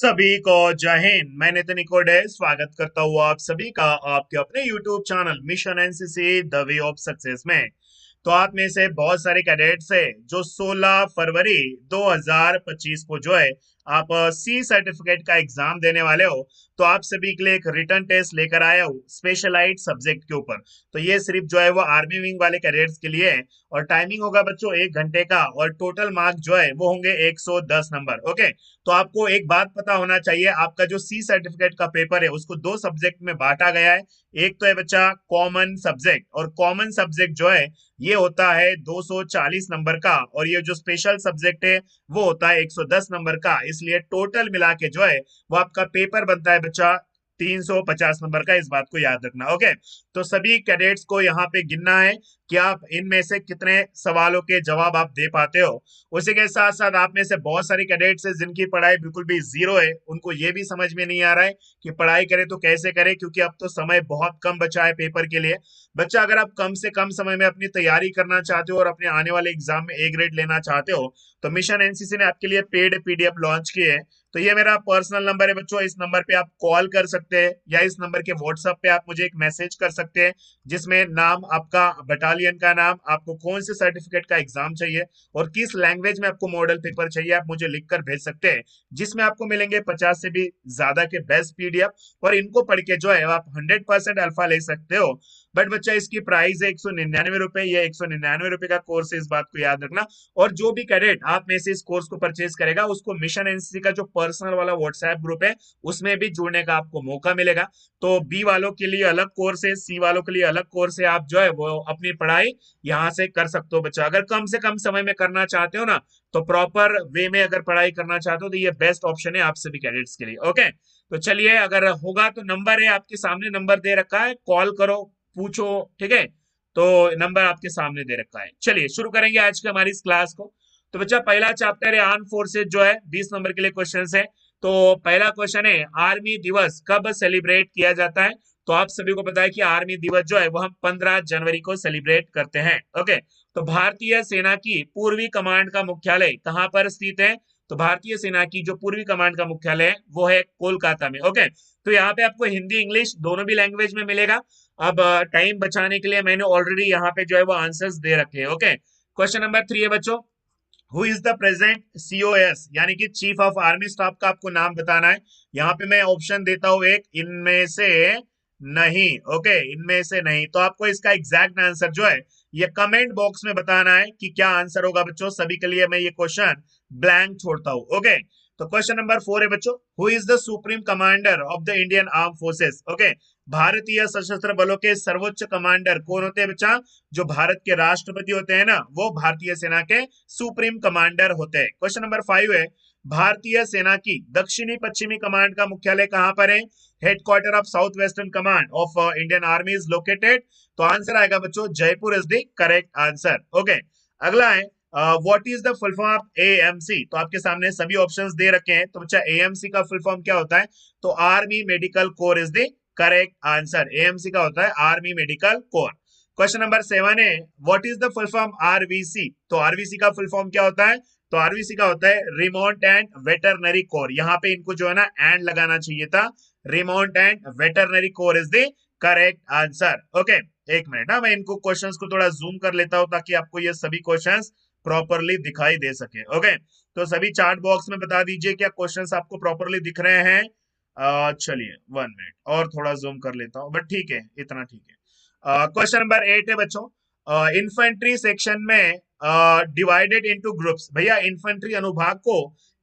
सभी को जय हिंद। मैं नितिन निकोडे स्वागत करता हूँ आप सभी का आपके अपने YouTube channel mission NCC the way of success में। तो आप में से बहुत सारे कैडेट्स है जो 16 फरवरी 2025 को जो है आप सी सर्टिफिकेट का एग्जाम देने वाले हो। तो आप सभी के लिए एक रिटर्न टेस्ट लेकर आया हूँ स्पेशलाइज्ड सब्जेक्ट के ऊपर। तो ये सिर्फ जो है वो आर्मी विंग वाले कैडेट्स के लिए है और टाइमिंग होगा बच्चों 1 घंटे का और टोटल मार्क जो है वो होंगे 110 नंबर। ओके, तो आपको एक बात पता होना चाहिए, आपका जो सी सर्टिफिकेट का पेपर है उसको दो सब्जेक्ट में बांटा गया है। एक तो है बच्चा कॉमन सब्जेक्ट, और कॉमन सब्जेक्ट जो है ये होता है 240 नंबर का, और ये जो स्पेशल सब्जेक्ट है वो होता है 110 नंबर का। इसलिए टोटल मिला के जो है वो आपका पेपर बनता है बच्चा 350 नंबर का। इस बात को याद रखना। ओके, तो सभी कैडेट्स को यहाँ पे गिनना है कि आप इनमें से कितने सवालों के जवाब आप दे पाते हो। उसी के साथ साथ आप में से बहुत सारी कैडेट्स है जिनकी पढ़ाई बिल्कुल भी जीरो है, उनको ये भी समझ में नहीं आ रहा है कि पढ़ाई करें तो कैसे करें, क्योंकि अब तो समय बहुत कम बचा है पेपर के लिए। बच्चा, अगर आप कम से कम समय में अपनी तैयारी करना चाहते हो और अपने आने वाले एग्जाम में ए ग्रेड लेना चाहते हो तो मिशन एनसीसी ने आपके लिए पेड पीडीएफ लॉन्च किए है। तो ये मेरा पर्सनल नंबर है बच्चों, इस नंबर पे आप कॉल कर सकते हैं या इस नंबर के व्हाट्सएप पे आप मुझे एक मैसेज कर सकते हैं जिसमें नाम, आपका बटालियन का नाम, आपको कौन से सर्टिफिकेट का एग्जाम चाहिए और किस लैंग्वेज में आपको मॉडल पेपर चाहिए आप मुझे लिखकर भेज सकते हैं, जिसमें आपको मिलेंगे 50 से भी ज्यादा के बेस्ट पीडीएफ। और इनको पढ़ के जो है आप 100% अल्फा ले सकते हो। बट बच्चा, इसकी प्राइस है 199 रुपए, ये 199 रुपए का कोर्स है, इस बात को याद रखना। और जो भी कैडेट आप में से इस कोर्स को परचेज करेगा उसको मिशन एनसीसी का जो पर्सनल वाला व्हाट्सएप ग्रुप है उसमें भी जुड़ने का आपको मौका मिलेगा। तो बी वालों के लिए अलग कोर्स है, सी वालों के लिए अलग कोर्स है। आप जो है वो अपनी पढ़ाई यहाँ से कर सकते हो बच्चा। अगर कम से कम समय में करना चाहते हो ना, तो प्रॉपर वे में अगर पढ़ाई करना चाहते हो तो ये बेस्ट ऑप्शन है आप सभी कैडेट्स के लिए। ओके, तो चलिए, अगर होगा तो नंबर है आपके सामने, नंबर दे रखा है, कॉल करो, पूछो। ठीक है, तो नंबर आपके सामने दे रखा है। चलिए शुरू करेंगे आज की हमारी इस क्लास को। तो बच्चा, पहला चैप्टर है आर्म फोर्सेज जो है, 20 नंबर के लिए क्वेश्चन है। तो पहला क्वेश्चन है, आर्मी दिवस कब सेलिब्रेट किया जाता है? तो आप सभी को पता है कि आर्मी दिवस जो है वो हम 15 जनवरी को सेलिब्रेट करते हैं। ओके, तो भारतीय सेना की पूर्वी कमांड का मुख्यालय कहाँ पर स्थित है? तो भारतीय सेना की जो पूर्वी कमांड का मुख्यालय है वो है कोलकाता में। ओके, तो यहाँ पे आपको हिंदी इंग्लिश दोनों भी लैंग्वेज में मिलेगा। अब टाइम बचाने के लिए मैंने ऑलरेडी यहाँ पे जो है वो आंसर्स दे रखे हैं। ओके, क्वेश्चन नंबर 3 है बच्चों, who is the present COS, यानी कि चीफ ऑफ आर्मी स्टाफ का आपको नाम बताना है। यहाँ पे मैं ऑप्शन देता हूँ एक, इनमें से नहीं। ओके, इनमें से नहीं, तो आपको इसका एग्जैक्ट आंसर जो है ये कमेंट बॉक्स में बताना है कि क्या आंसर होगा बच्चों। सभी के लिए मैं ये क्वेश्चन ब्लैंक छोड़ता हूँ। ओके, तो क्वेश्चन नंबर 4 है बच्चों, who is the supreme commander of the Indian arm forces. Okay, भारतीय सशस्त्र बलों के सर्वोच्च कमांडर कौन होते हैं बच्चा? जो भारत के राष्ट्रपति होते हैं ना, वो भारतीय सेना के सुप्रीम कमांडर होते हैं। क्वेश्चन नंबर 5 है, भारतीय सेना की दक्षिणी पश्चिमी कमांड का मुख्यालय कहां पर है? Headquarter of south western command of Indian army is located. तो आंसर आएगा बच्चों Jaipur is the correct answer. Okay, अगला है, what is the full form of AMC. तो आपके सामने सभी ऑप्शंस दे रखे हैं। तो बच्चा, एएमसी का फुल फॉर्म क्या होता है? तो army medical corps is the correct answer. AMC का होता है army medical corps. Question number 7 है, what is the full form RVC. तो आरवीसी का फुल फॉर्म क्या होता है? तो आरवीसी का होता है रिमोट एंड वेटरनरी कोर। यहाँ पे इनको जो है ना एंड लगाना चाहिए था। Remote and veterinary core is the correct answer. Okay, एक मिनट, मैं इनको क्वेश्चंस को थोड़ा जूम कर लेता हूं ताकि आपको ये सभी क्वेश्चंस प्रॉपरली दिखाई दे सके। ओके, तो सभी चार्ट बॉक्स में बता दीजिए क्या क्वेश्चंस आपको प्रॉपरली दिख रहे हैं। चलिए 1 मिनट और थोड़ा जूम कर लेता हूँ, बट ठीक है, इतना ठीक है। क्वेश्चन नंबर 8 है बच्चों, इन्फेंट्री सेक्शन में डिवाइडेड इनटू ग्रुप्स। भैया, इन्फेंट्री अनुभाग को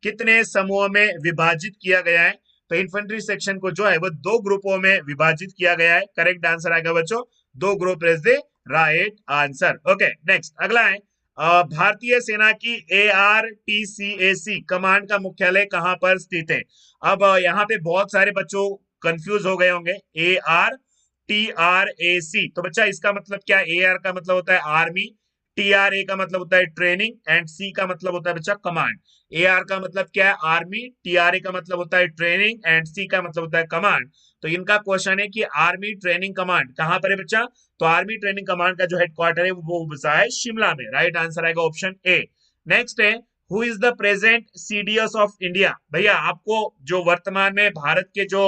कितने समूहों में विभाजित किया गया है? तो इन्फेंट्री सेक्शन को जो है वो दो ग्रुपों में विभाजित किया गया है। करेक्ट आंसर आएगा बच्चों दो group is the right answer. Okay, next अगला है, भारतीय सेना की ARTCAC कमांड का मुख्यालय कहां पर स्थित है? अब यहाँ पे बहुत सारे बच्चों कंफ्यूज हो गए होंगे। ARTRAC, तो बच्चा इसका मतलब क्या? AR का मतलब होता है आर्मी, TRA का मतलब होता है ट्रेनिंग, एंड C का मतलब होता है बच्चा कमांड। AR का मतलब क्या है? आर्मी, TRA का मतलब होता है ट्रेनिंग, एंड C का मतलब होता है कमांड। तो इनका क्वेश्चन है कि आर्मी ट्रेनिंग कमांड कहां पर है बच्चा? तो आर्मी ट्रेनिंग कमांड का जो हेडक्वार्टर है वो बसा है शिमला में। राइट आंसर आएगा ऑप्शन ए। नेक्स्ट है, who is the present CDS of India. भैया आपको जो वर्तमान में भारत के जो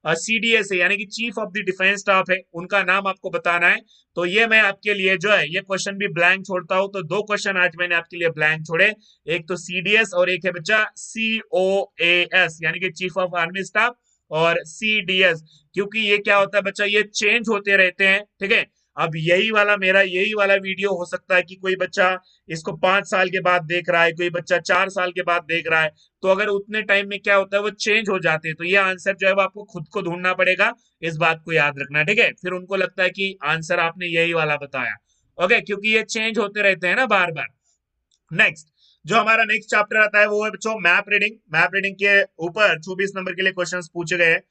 सीडीएस है यानी कि chief of the defence staff है उनका नाम आपको बताना है। तो ये मैं आपके लिए जो है ये क्वेश्चन भी ब्लैंक छोड़ता हूं। तो दो क्वेश्चन आज मैंने आपके लिए ब्लैंक छोड़े, एक तो सीडीएस और एक है बच्चा सीओएएस यानी कि चीफ ऑफ आर्मी स्टाफ, और सीडीएस क्योंकि ये क्या होता है बच्चा, ये चेंज होते रहते हैं, ठीक है। अब यही वाला वीडियो हो सकता है कि कोई बच्चा इसको 5 साल के बाद देख रहा है, कोई बच्चा 4 साल के बाद देख रहा है, तो अगर उतने टाइम में क्या होता है वो चेंज हो जाते हैं, तो ये आंसर जो है वो आपको खुद को ढूंढना पड़ेगा। इस बात को याद रखना, ठीक है। फिर उनको लगता है कि आंसर आपने यही वाला बताया, ओके, क्योंकि ये चेंज होते रहते हैं ना बार बार। नेक्स्ट, जो हमारा नेक्स्ट चैप्टर आता है वो है बच्चों मैप रीडिंग। मैप रीडिंग के ऊपर 24 नंबर के लिए क्वेश्चंस पूछे गए हैं।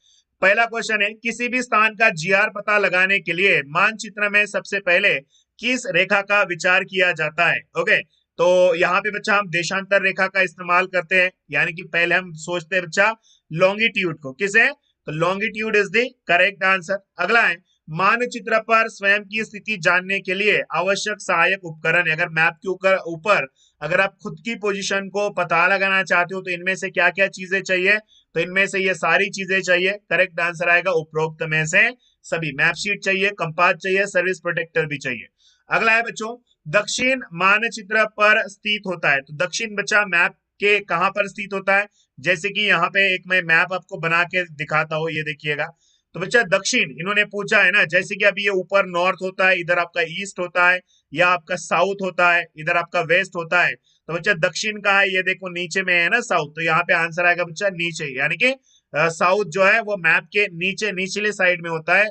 पहला क्वेश्चन है, किसी भी स्थान का जीआर पता लगाने के लिए मानचित्र में सबसे पहले किस रेखा का विचार किया जाता है। ओके, तो यहाँ पे बच्चा हम देशांतर रेखा का इस्तेमाल करते हैं, यानी कि पहले हम सोचते हैं बच्चा लॉन्गिट्यूड को, किसे, तो longitude is the correct answer. अगला है, मानचित्र पर स्वयं की स्थिति जानने के लिए आवश्यक सहायक उपकरण। अगर मैप के ऊपर अगर आप खुद की पोजीशन को पता लगाना चाहते हो तो इनमें से क्या क्या चीजें चाहिए, तो इनमें से ये सारी चीजें चाहिए। करेक्ट आंसर आएगा उपरोक्त में से सभी। मैप शीट चाहिए, कंपास चाहिए, सर्विस प्रोटेक्टर भी चाहिए। अगला है बच्चों, दक्षिण मानचित्र पर स्थित होता है। तो दक्षिण बच्चा मैप के कहां पर स्थित होता है, जैसे कि यहाँ पे एक मैं मैप आपको बना के दिखाता हूँ, ये देखिएगा। तो बच्चा दक्षिण इन्होंने पूछा है ना, जैसे कि अभी ये ऊपर नॉर्थ होता है, इधर आपका ईस्ट होता है, या आपका साउथ होता है, इधर आपका वेस्ट होता है। तो बच्चा दक्षिण का है, ये देखो नीचे में है ना साउथ, तो यहाँ पे आंसर आएगा बच्चा नीचे, यानी कि साउथ जो है वो मैप के नीचे निचले साइड में होता है,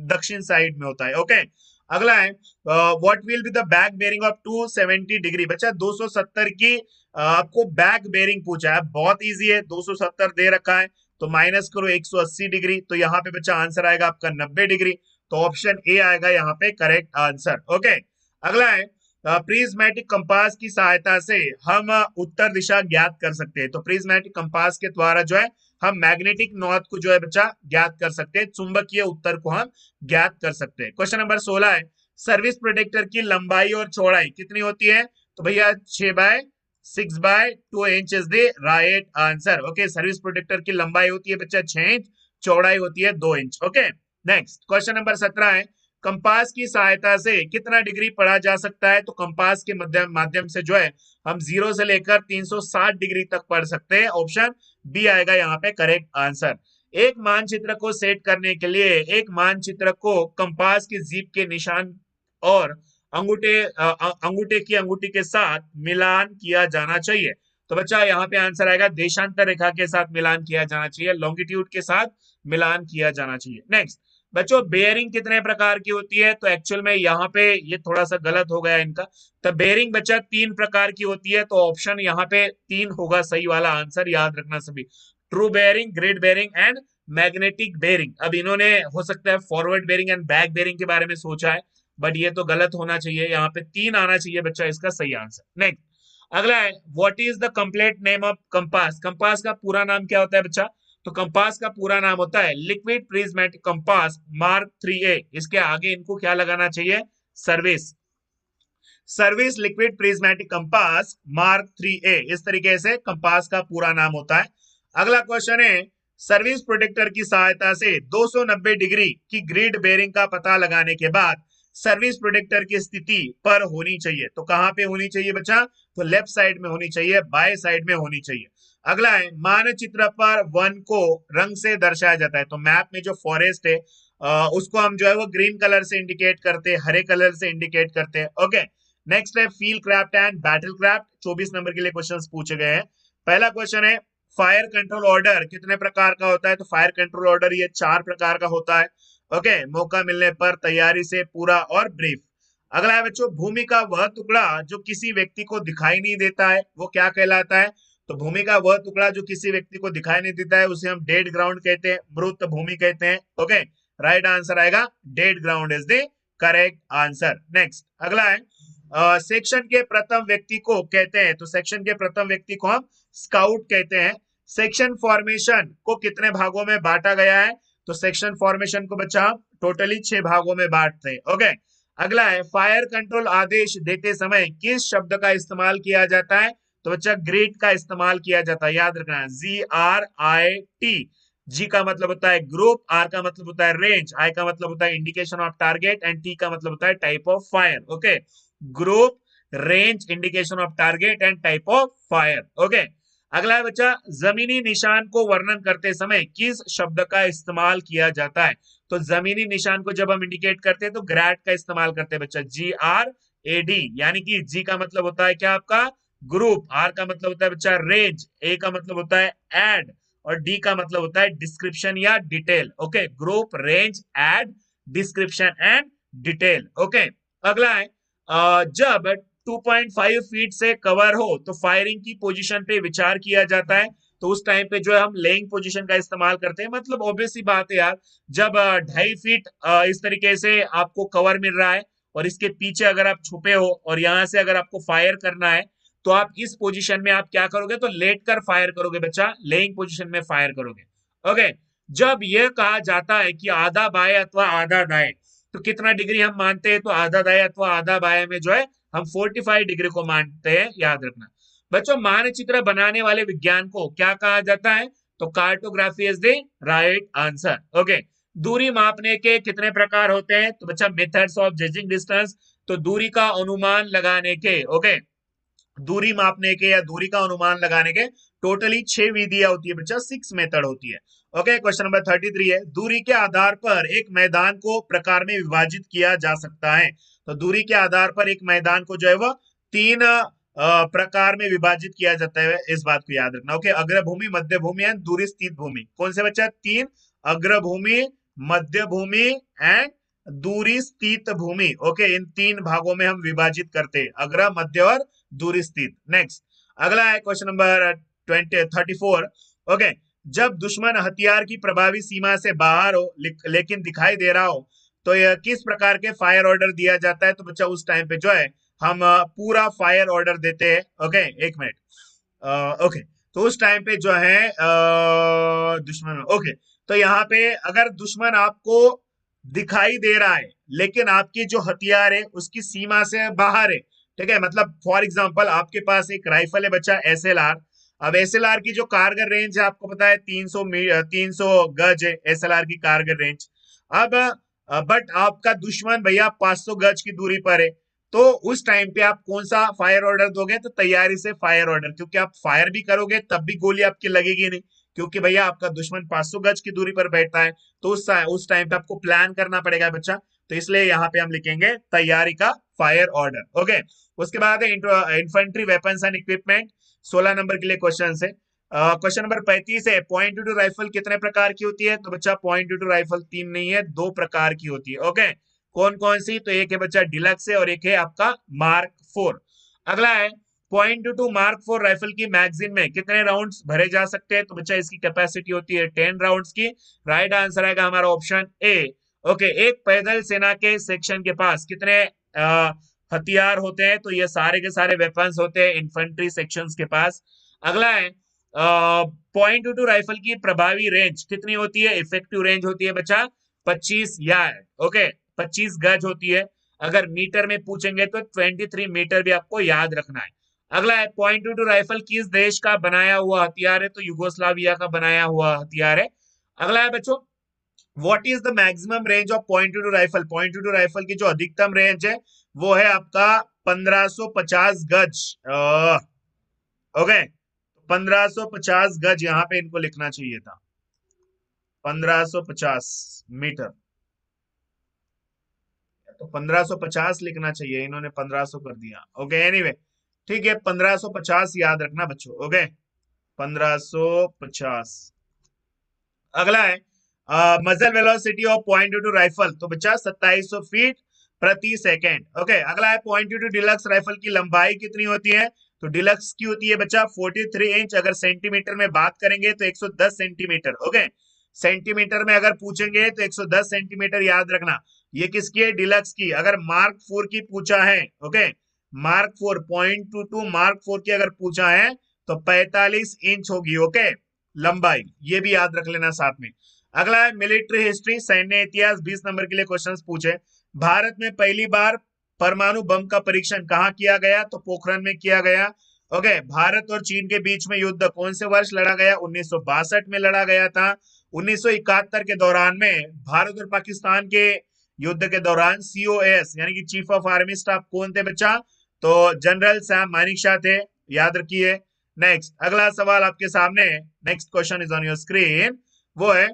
दक्षिण साइड में होता है। ओके, अगला है, what will be the back bearing of 270 degree. बच्चा 270 की आपको बैक बेरिंग पूछा है, बहुत इजी है, 270 दे रखा है तो माइनस करो 180 डिग्री, तो यहाँ पे बच्चा आंसर आएगा आपका 90 डिग्री। तो ऑप्शन ए आएगा यहाँ पे करेक्ट आंसर। ओके, अगला है, प्रिज्मेटिक कंपास की सहायता से हम उत्तर दिशा ज्ञात कर सकते हैं। तो प्रिज्मेटिक कंपास के द्वारा जो है हम मैग्नेटिक नॉर्थ को जो है बच्चा ज्ञात कर सकते हैं, चुंबकीय उत्तर को हम ज्ञात कर सकते हैं। क्वेश्चन नंबर 16 है, सर्विस प्रोटेक्टर की लंबाई और चौड़ाई कितनी होती है। तो भैया 6/6/2 inch is the right answer. Okay, service protector की लंबाई होती है बच्चा 6 इंच, चौड़ाई होती है 2 inch. Okay, next question number 17 है, कंपास की सहायता से कितना डिग्री पढ़ा जा सकता है। तो कंपास के माध्यम से जो है हम 0 से लेकर 360 डिग्री तक पढ़ सकते हैं। ऑप्शन बी आएगा यहाँ पे करेक्ट आंसर। एक मानचित्र को सेट करने के लिए एक मानचित्र को कंपास की जीप के निशान और अंगूठे की अंगूठी के साथ मिलान किया जाना चाहिए। तो बच्चा यहाँ पे आंसर आएगा देशांतर रेखा के साथ मिलान किया जाना चाहिए, लॉन्गिट्यूड के साथ मिलान किया जाना चाहिए। नेक्स्ट बच्चों, बेयरिंग कितने प्रकार की होती है। तो एक्चुअल में यहाँ पे ये थोड़ा सा गलत हो गया इनका। तो बेयरिंग बच्चा 3 प्रकार की होती है, तो ऑप्शन यहाँ पे 3 होगा सही वाला आंसर, याद रखना सभी। True bearing, grid bearing and magnetic bearing. अब इन्होंने हो सकता है forward bearing and back bearing के बारे में सोचा है, बट ये तो गलत होना चाहिए, यहाँ पे 3 आना चाहिए बच्चा इसका सही आंसर। नेक्स्ट, अगला है, what is the complete name of compass. Compass का पूरा नाम क्या होता है बच्चा। तो कंपास का पूरा नाम होता है liquid prismatic compass mark 3A। इसके आगे इनको क्या लगाना चाहिए, service, service liquid prismatic compass mark 3A, इस तरीके से कंपास का पूरा नाम होता है। अगला क्वेश्चन है, सर्विस प्रोटेक्टर की सहायता से 290 डिग्री की ग्रिड बेरिंग का पता लगाने के बाद सर्विस प्रोटेक्टर की स्थिति पर होनी चाहिए। तो कहां पे होनी चाहिए बच्चा, तो लेफ्ट साइड में होनी चाहिए, बाएं साइड में होनी चाहिए। अगला है, मानचित्र पर वन को रंग से दर्शाया जाता है। तो मैप में जो फॉरेस्ट है उसको हम जो है वो ग्रीन कलर से इंडिकेट करते हैं, हरे कलर से इंडिकेट करते हैं। ओके, नेक्स्ट है field craft and battle craft. 24 number के लिए क्वेश्चंस पूछे गए हैं। पहला क्वेश्चन है, फायर कंट्रोल ऑर्डर कितने प्रकार का होता है। तो फायर कंट्रोल ऑर्डर ये 4 प्रकार का होता है। ओके, मौका मिलने पर, तैयारी से, पूरा और ब्रीफ। अगला है बच्चों, भूमि का वह टुकड़ा जो किसी व्यक्ति को दिखाई नहीं देता है वो क्या कहलाता है। तो भूमि का वह टुकड़ा जो किसी व्यक्ति को दिखाई नहीं देता है उसे हम डेड ग्राउंड कहते हैं, मृत भूमि कहते हैं। ओके, राइट आंसर आएगा dead ground is the correct answer. Next, अगला है, सेक्शन के प्रथम व्यक्ति को कहते हैं। तो सेक्शन के प्रथम व्यक्ति को हम स्काउट कहते हैं। सेक्शन फॉर्मेशन को कितने भागों में बांटा गया है। तो सेक्शन फॉर्मेशन को बच्चा हम टोटली 6 भागों में बांटते हैं। ओके, अगला है, फायर कंट्रोल आदेश देते समय किस शब्द का इस्तेमाल किया जाता है। तो बच्चा ग्रिट का इस्तेमाल किया जाता है, याद रखना, GRIT। जी का मतलब होता है ग्रुप, आर का मतलब होता है रेंज, आई का मतलब होता है indication of target and T का मतलब होता है type of fire. Okay, group, range, indication of target and type of fire. Okay, अगला है बच्चा, जमीनी निशान को वर्णन करते समय किस शब्द का इस्तेमाल किया जाता है? तो जमीनी निशान को जब हम इंडिकेट करते हैं तो ग्रैड का इस्तेमाल करते हैं बच्चा, GRAD। यानी कि जी का मतलब होता है क्या आपका ग्रुप, आर का मतलब होता है बच्चा रेंज, ए का मतलब होता है एड, और डी का मतलब होता है डिस्क्रिप्शन या detail. Okay, group, range, aid, description and detail. Okay, अगला है जब 2.5 फीट से कवर हो तो फायरिंग की पोजीशन पे विचार किया जाता है। तो उस टाइम पे जो है हम लेइंग पोजीशन का इस्तेमाल करते हैं। मतलब ऑब्वियस सी बात है यार, जब 2.5 फीट इस तरीके से आपको कवर मिल रहा है और इसके पीछे अगर आप छुपे हो और यहां से अगर आपको फायर करना है तो आप इस पोजीशन में आप क्या करोगे, तो लेट कर फायर करोगे बच्चा, लेइंग पोजीशन में फायर करोगे। ओके, जब यह कहा जाता है कि आधा बाएं अथवा आधा दाएं, तो कितना डिग्री हम मानते हैं? तो आधा दाएं अथवा आधा बाएं में जो है हम 45 डिग्री को मानते हैं, याद रखना। बच्चों, मानचित्र बनाने वाले विज्ञान को क्या कहा जाता है? तो cartography is the right answer. Okay, दूरी मापने के कितने प्रकार होते हैं? तो बच्चा मेथड्स ऑफ जजिंग डिस्टेंस, तो दूरी का अनुमान लगाने के, ओके, दूरी मापने के या दूरी का अनुमान लगाने के टोटली 6 विधियां होती है बच्चा, 6 मेथड होती है। ओके, क्वेश्चन नंबर 33 है, दूरी के आधार पर एक मैदान को प्रकार में विभाजित किया जा सकता है। तो दूरी के आधार पर एक मैदान को जो है वो 3 प्रकार में विभाजित किया जाता है, इस बात को याद रखना। ओके, अग्रभूमि, मध्य भूमि एंड दूरी स्थित भूमि। कौन से बच्चा? 3, अग्रभूमि, मध्य भूमि एंड दूरी स्थित भूमि। ओके, इन 3 भागों में हम विभाजित करते हैं, अग्र, मध्य और दूरी स्थित। नेक्स्ट, अगला है क्वेश्चन नंबर 34। ओके, जब दुश्मन हथियार की प्रभावी सीमा से बाहर हो लेकिन दिखाई दे रहा हो तो यह किस प्रकार के फायर ऑर्डर दिया जाता है? तो बच्चा उस टाइम पे जो है हम पूरा फायर ऑर्डर देते हैं। ओके, एक मिनट। ओके, तो उस टाइम पे जो है दुश्मन, ओके, तो यहाँ पे अगर दुश्मन आपको दिखाई दे रहा है लेकिन आपकी जो हथियार है उसकी सीमा से बाहर है, ठीक है, मतलब फॉर एग्जांपल आपके पास एक राइफल है बच्चा, SLR। अब SLR की जो कारगर रेंज है आपको पता है 300 गज है SLR की कारगर रेंज। अब बट आपका दुश्मन भैया 500 गज की दूरी पर है, तो उस टाइम पे आप कौन सा फायर ऑर्डर दोगे? तो तैयारी से फायर ऑर्डर, क्योंकि आप फायर भी करोगे तब भी गोली आपकी लगेगी नहीं, क्योंकि भैया आपका दुश्मन 500 गज की दूरी पर बैठा है। तो उस टाइम पे आपको प्लान करना पड़ेगा बच्चा, तो इसलिए यहाँ पे हम लिखेंगे तैयारी का फायर ऑर्डर। ओके, उसके बाद है infantry weapons and equipment, 16 number के लिए क्वेश्चन है। क्वेश्चन नंबर 35 है, .22 राइफल कितने प्रकार की होती है? तो बच्चा .22 राइफल 3 नहीं है, 2 प्रकार की होती है। ओके, कौन कौन सी? तो एक है बच्चा डिलक्स है और एक है आपका मार्क 4। अगला है .22 मार्क 4 राइफल की मैगजीन में कितने राउंड्स भरे जा सकते हैं? तो बच्चा इसकी कैपेसिटी होती है 10 राउंड्स की। राइट आंसर आएगा हमारा ऑप्शन ए। ओके, एक पैदल सेना के सेक्शन के पास कितने हथियार होते हैं? तो ये सारे के सारे वेपन्स होते हैं इन्फेंट्री सेक्शंस के पास। अगला है .22 राइफल की प्रभावी रेंज कितनी होती है? इफेक्टिव रेंज होती है बच्चा 25 यार्ड। ओके, 25 गज होती है। अगर मीटर में पूछेंगे तो 23 मीटर भी आपको याद रखना है। अगला है .22 राइफल किस देश का बनाया हुआ हथियार है? तो युगोस्लाविया का बनाया हुआ हथियार है। अगला है बच्चों, what is the maximum range of .22 rifle? .22 rifle की जो अधिकतम रेंज है वो है आपका 1550 गज। ओके, 1550 गज यहाँ पे इनको लिखना चाहिए था, 1550 मीटर, तो 1550 लिखना चाहिए, इन्होंने 1500 कर दिया। ओके, एनीवे ठीक है, 1550 याद रखना बच्चों। ओके, 1550। अगला है मजल वेलोसिटी ऑफ .22 राइफल, तो बच्चा 2700 फीट प्रति सेकेंड। ओके, अगला है .22 डिलक्स राइफल की लंबाई कितनी होती है? तो डिलक्स की होती है बच्चा 43 इंच। अगर सेंटीमीटर में बात करेंगे तो 110 सेंटीमीटर। ओके, सेंटीमीटर में अगर पूछेंगे तो 110 सेंटीमीटर याद रखना। ये किसकी है? डिलक्स की। अगर मार्क 4 की पूछा है, ओके, मार्क 4 .22 मार्क 4 की अगर पूछा है तो 45 इंच होगी। ओके, लंबाई, ये भी याद रख लेना साथ में। अगला है मिलिट्री हिस्ट्री, सैन्य इतिहास, 20 नंबर के लिए क्वेश्चंस पूछे। भारत में पहली बार परमाणु बम का परीक्षण कहाँ किया गया? तो पोखरण में किया गया। ओके, भारत और चीन के बीच में युद्ध कौन से वर्ष लड़ा गया? 1962 में लड़ा गया था। 1971 के दौरान में भारत और पाकिस्तान के युद्ध के दौरान सीओएस यानी कि चीफ ऑफ आर्मी स्टाफ कौन थे बच्चा? तो जनरल सैम मानेकशॉ थे, याद रखिए। नेक्स्ट, अगला सवाल आपके सामने, next question is on your screen, वो है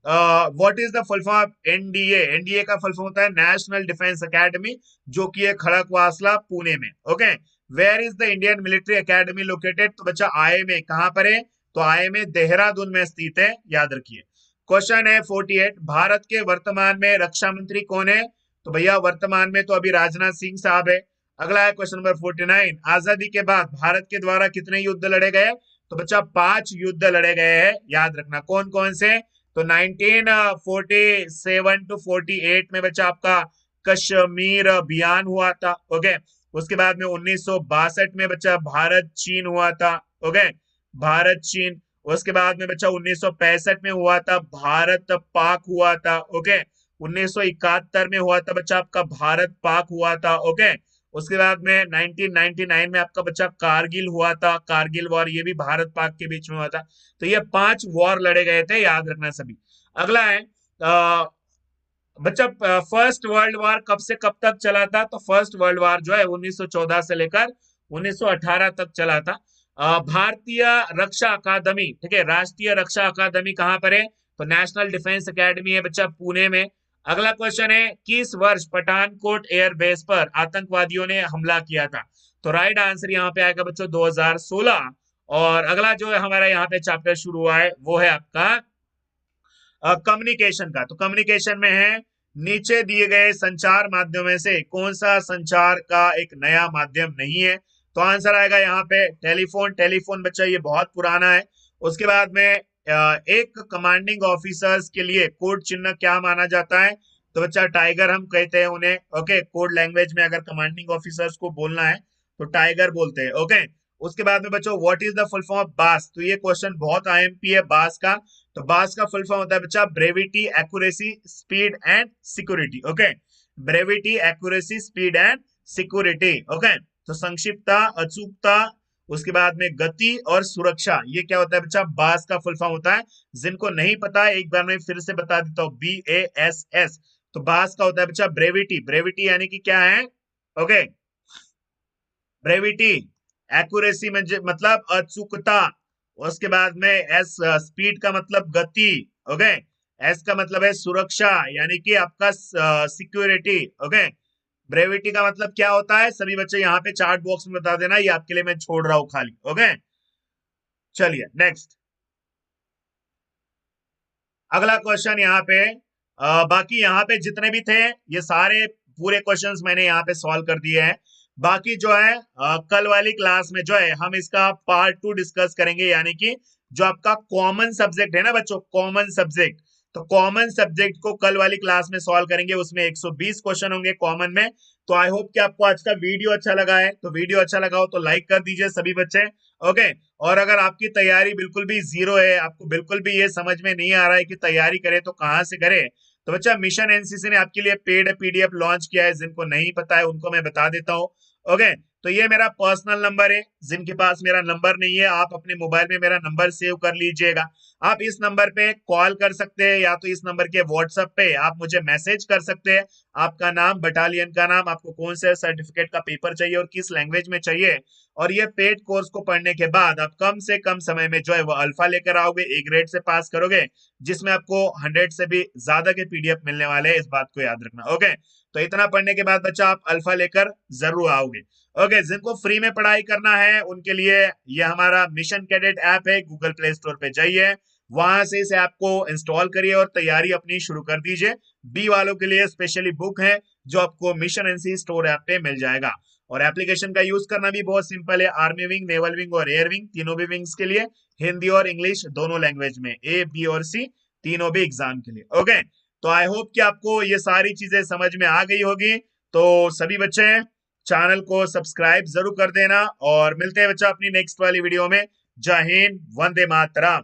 what is the full form of NDA? NDA का फुल फॉर्म होता है नेशनल डिफेंस एकेडमी, जो कि है खड़गवासला पुणे में। Okay, where is the Indian military academy located? तो बच्चा आईएमए कहां पर है? तो आईएमए देहरादून में स्थित है, याद रखिए। क्वेश्चन है 48, भारत के वर्तमान में रक्षा मंत्री कौन है? तो भैया वर्तमान में तो अभी राजनाथ सिंह साहब है। अगला है क्वेश्चन नंबर 49, आजादी के बाद भारत के द्वारा कितने युद्ध लड़े गए? तो बच्चा 5 युद्ध लड़े गए हैं, याद रखना। कौन कौन से? तो 1947 टू 48 में बच्चा आपका कश्मीर अभियान हुआ था। ओके, उसके बाद में 1962 में बच्चा भारत चीन हुआ था। ओके, भारत चीन। उसके बाद में बच्चा 1965 में हुआ था भारत पाक हुआ था। ओके, 1971 में हुआ था बच्चा आपका भारत पाक हुआ था। ओके, उसके बाद में 1999 में आपका बच्चा कारगिल हुआ था, कारगिल वॉर, ये भी भारत पाक के बीच में हुआ था। तो ये 5 वॉर लड़े गए थे, याद रखना सभी। अगला है बच्चा फर्स्ट वर्ल्ड वॉर कब से कब तक चला था? तो फर्स्ट वर्ल्ड वॉर जो है 1914 से लेकर 1918 तक चला था। भारतीय रक्षा अकादमी, ठीक है, राष्ट्रीय रक्षा अकादमी कहां पर है? तो नेशनल डिफेंस एकेडमी है बच्चा पुणे में। अगला क्वेश्चन है, किस वर्ष पठानकोट एयरबेस पर आतंकवादियों ने हमला किया था? तो राइट आंसर यहाँ पे आएगा बच्चों 2016। और अगला जो है हमारा यहाँ पे चैप्टर शुरू हुआ है वो है आपका कम्युनिकेशन का। तो कम्युनिकेशन में है, नीचे दिए गए संचार माध्यमों से कौन सा संचार का एक नया माध्यम नहीं है? तो आंसर आएगा यहाँ पे टेलीफोन। टेलीफोन बच्चा ये बहुत पुराना है। उसके बाद में एक कमांडिंग ऑफिसर्स के लिए कोड चिन्ह क्या माना जाता है? तो बच्चा टाइगर हम कहते हैं उन्हें। ओके, कोड लैंग्वेज में अगर कमांडिंग ऑफिसर्स को बोलना है तो टाइगर बोलते हैं। ओके, उसके बाद में बच्चों what is the full form of बास? तो ये क्वेश्चन बहुत आईएमपी है बास का। तो बास का फुल फॉर्म होता है बच्चा brevity, accuracy, speed and security. Okay, brevity, accuracy, speed and security. Okay, तो संक्षिप्तता, अचूकता, उसके बाद में गति और सुरक्षा, ये क्या होता है बच्चा? बास का फुल फॉर्म होता है। जिनको नहीं पता है एक बार मैं फिर से बता देता हूँ, BASS। तो बास का होता है बच्चा ब्रेविटी। ब्रेविटी यानी कि क्या है? ओके, ब्रेविटी, एक्यूरेसी मतलब अचूकता। उसके बाद में एस, स्पीड का मतलब गति। ओके, एस का मतलब है सुरक्षा यानी कि आपका सिक्योरिटी। ओके, ब्रेविटी का मतलब क्या होता है? सभी बच्चे यहाँ पे चार्ट बॉक्स में बता देना, ये आपके लिए मैं छोड़ रहा हूं खाली। ओके, चलिए नेक्स्ट, अगला क्वेश्चन यहाँ पे बाकी यहाँ पे जितने भी थे ये सारे पूरे क्वेश्चंस मैंने यहाँ पे सॉल्व कर दिए हैं। बाकी जो है कल वाली क्लास में जो है हम इसका पार्ट 2 डिस्कस करेंगे, यानी कि जो आपका कॉमन सब्जेक्ट है ना बच्चों, कॉमन सब्जेक्ट। तो कॉमन सब्जेक्ट को कल वाली क्लास में सॉल्व करेंगे, उसमें 120 क्वेश्चन होंगे कॉमन में। तो आई होप कि आपको आज का वीडियो अच्छा लगा है। तो वीडियो अच्छा लगा हो तो लाइक कर दीजिए सभी बच्चे। ओके, और अगर आपकी तैयारी बिल्कुल भी जीरो है, आपको बिल्कुल भी ये समझ में नहीं आ रहा है कि तैयारी करें तो कहाँ से करें, तो बच्चा मिशन एनसीसी ने आपके लिए पेड पीडीएफ लॉन्च किया है। जिनको नहीं पता है उनको मैं बता देता हूँ। ओके, तो ये मेरा पर्सनल नंबर है। जिनके पास मेरा नंबर नहीं है आप अपने मोबाइल में मेरा नंबर सेव कर लीजिएगा। आप इस नंबर पे कॉल कर सकते हैं या तो इस नंबर के व्हाट्सएप पे आप मुझे मैसेज कर सकते हैं। आपका नाम, बटालियन का नाम, आपको कौन से सर्टिफिकेट का पेपर चाहिए और किस लैंग्वेज में चाहिए, और ये पेड कोर्स को पढ़ने के बाद आप कम से कम समय में जो है वो अल्फा लेकर आओगे, ए ग्रेड से पास करोगे, जिसमें आपको 100 से भी ज्यादा के पीडीएफ मिलने वाले हैं, इस बात को याद रखना। ओके, तो इतना पढ़ने के बाद बच्चा आप अल्फा लेकर जरूर आओगे। ओके, जिनको फ्री में पढ़ाई करना है उनके लिए ये हमारा मिशन कैडेट ऐप है, गूगल प्ले स्टोर पे जाइए, वहां से इस ऐप को इंस्टॉल करिए और तैयारी अपनी शुरू कर दीजिए। बी वालों के लिए स्पेशली बुक है जो आपको मिशन एनसी स्टोर ऐप पे मिल जाएगा। और एप्लीकेशन का यूज करना भी बहुत सिंपल है। आर्मी विंग, नेवल विंग और एयर विंग, तीनों भी विंग्स के लिए, हिंदी और इंग्लिश दोनों लैंग्वेज में, ए, बी और सी तीनों भी एग्जाम के लिए। ओके, तो आई होप कि आपको ये सारी चीजें समझ में आ गई होगी। तो सभी बच्चे चैनल को सब्सक्राइब जरूर कर देना और मिलते हैं बच्चा अपनी नेक्स्ट वाली वीडियो में। जय हिंद, वंदे मातरम।